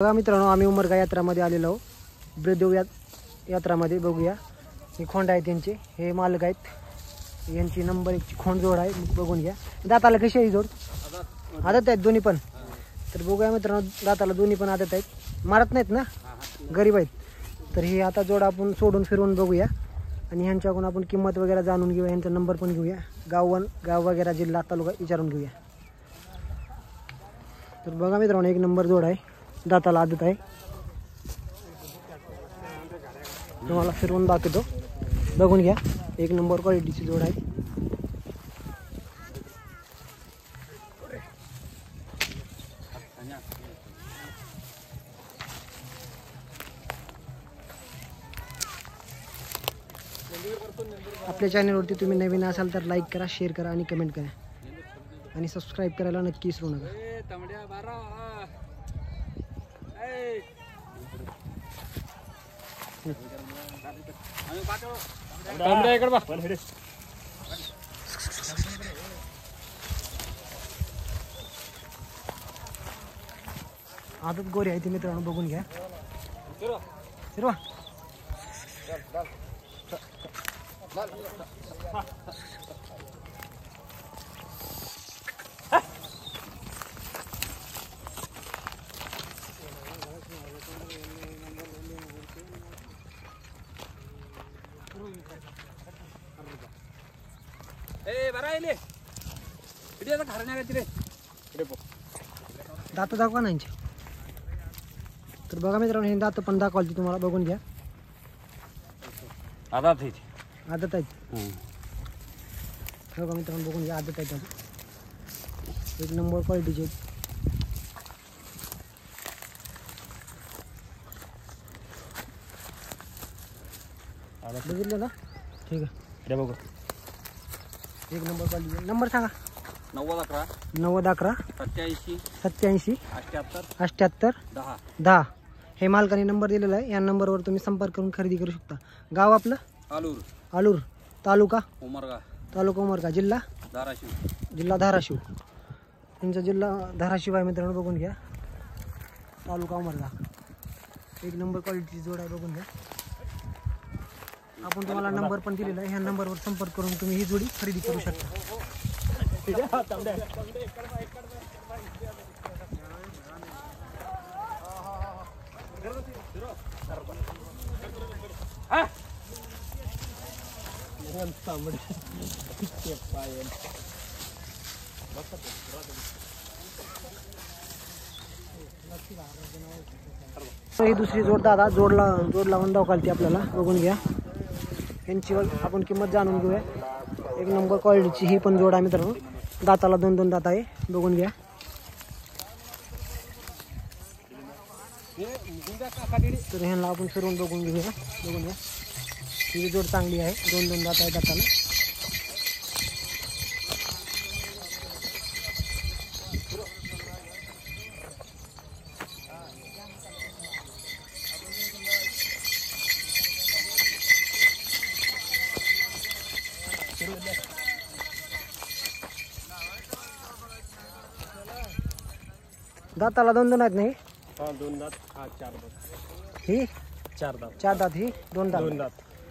बघा मित्रांनो, आम्ही उमरगा यात्रामध्ये आलेलो आहोत. ब्रदेव यात्रामध्ये बघूया. हे खोंड आहेत त्यांचे, हे मालक आहेत. यांची नंबर 1ची खोंड जोड आहे, बघून घ्या. दाताला कशी आहे जोड? आदत आहेत दोन्ही पण. तर बघूया मित्रांनो, दाताला दोन्ही पण आदत आहेत, मारत नाहीत ना, गरीब आहेत. तर हे आता जोड आपण सोडून फिरवून बघूया आणि ह्यांच्याकडून आपण किंमत वगैरे जाणून घेऊया. ह्यांचा नंबर पण घेऊया, गाव वगैरे, जिल्हा, तालुका विचारून घेऊया. तर बघा मित्रांनो, 1 नंबर जोड आहे, दाताला आदत आहे. तुम्हाला फिरवून दाखवतो, बघून घ्या. 1 नंबर क्वालिटीची जोड आहे. आपल्या चॅनलवरती तुम्ही नवीन असाल तर लाईक करा, शेअर करा आणि कमेंट करा आणि सबस्क्राईब करायला नक्की विसरू नका. आदत गोरी आहे ती मित्रांनो, बघून घ्या. फिरवा. दात दाखवा ना यांचे. तर बघा मित्रांनो, हे दात पण दाखवाल तुम्हाला, बघून घ्या. आदत आहेत. बघा मित्रांनो, बघून घ्या, आदत आहेत. 1 नंबर क्वालिटीचे. बघितलं ना, ठीक आहे. बघू 1 नंबर क्वालिटी. नंबर सांगा. 9011 87 78 10. हे मालकाने नंबर दिलेला आहे. या नंबरवर तुम्ही संपर्क करून खरेदी करू शकता. गाव आपलं आलूर, तालुका उमरगा, जिल्हा धाराशिव. त्यांचा जिल्हा धाराशिव आहे मित्रांनो, बघून घ्या. तालुका उमरगा. 1 नंबर क्वालिटीची जोड आहे, बघून घ्या. आपण तुम्हाला नंबर पण दिलेला आहे. ह्या नंबरवर संपर्क करून तुम्ही ही जोडी खरेदी करू शकता. ही दुसरी जोड दादा जोड लावून दाखवते आपल्याला, बघून घ्या. यांची आपण किंमत जाणून घेऊया. 1 नंबर क्वालिटीची ही पण जोड आहे मित्रांनो, दाताला 2 दात आहे, बघून घ्या. तर ह्यांना आपण फिरवून बघून घेऊया, बघून घ्या. ही जोड चांगली आहे, 2 दात आहे दाताला. दाताला 2 आहेत नाही? 2 दात. 4 दात. ही 4 दात. 4 दात, ही 2 दात. 2 दात.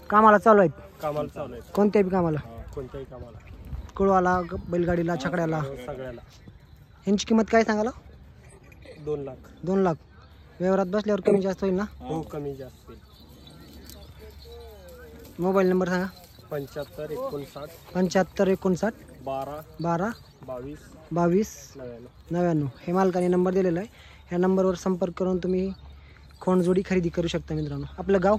कामाला चालू आहेत? कामाला चालू आहेत. कोणत्याही बी कामाला? कोणत्याही कामाला. कुळवाला, बैलगाडीला, छकड्याला, सगळ्याला. ह्यांची किंमत काय सांगाला? 2 लाख. 2 लाख. व्यवहारात बसल्यावर कमी जास्त होईल ना? हो, कमी जास्त होईल. मोबाईल नंबर सांगा. 75 59 75 59 12 12 22 22 99. 99. हे मालकाने नंबर दिलेला आहे. ह्या नंबरवर संपर्क करून तुम्ही खोंडजोडी खरेदी करू शकता मित्रांनो. आपलं गाव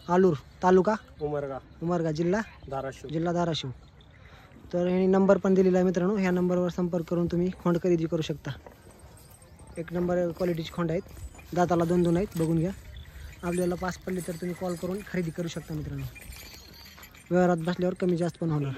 आलूर, तालुका उमरगा, जिल्हा धाराशिव. तर हे नंबर पण दिलेला आहे मित्रांनो. ह्या नंबरवर संपर्क करून तुम्ही खोंड खरेदी करू शकता. 1 नंबर क्वालिटीची खोंड आहेत, दाताला 2 आहेत, बघून घ्या. आपल्याला पास पडले तर तुम्ही कॉल करून खरेदी करू शकता मित्रांनो. व्यवहारात बसल्यावर कमी जास्त पण होणार.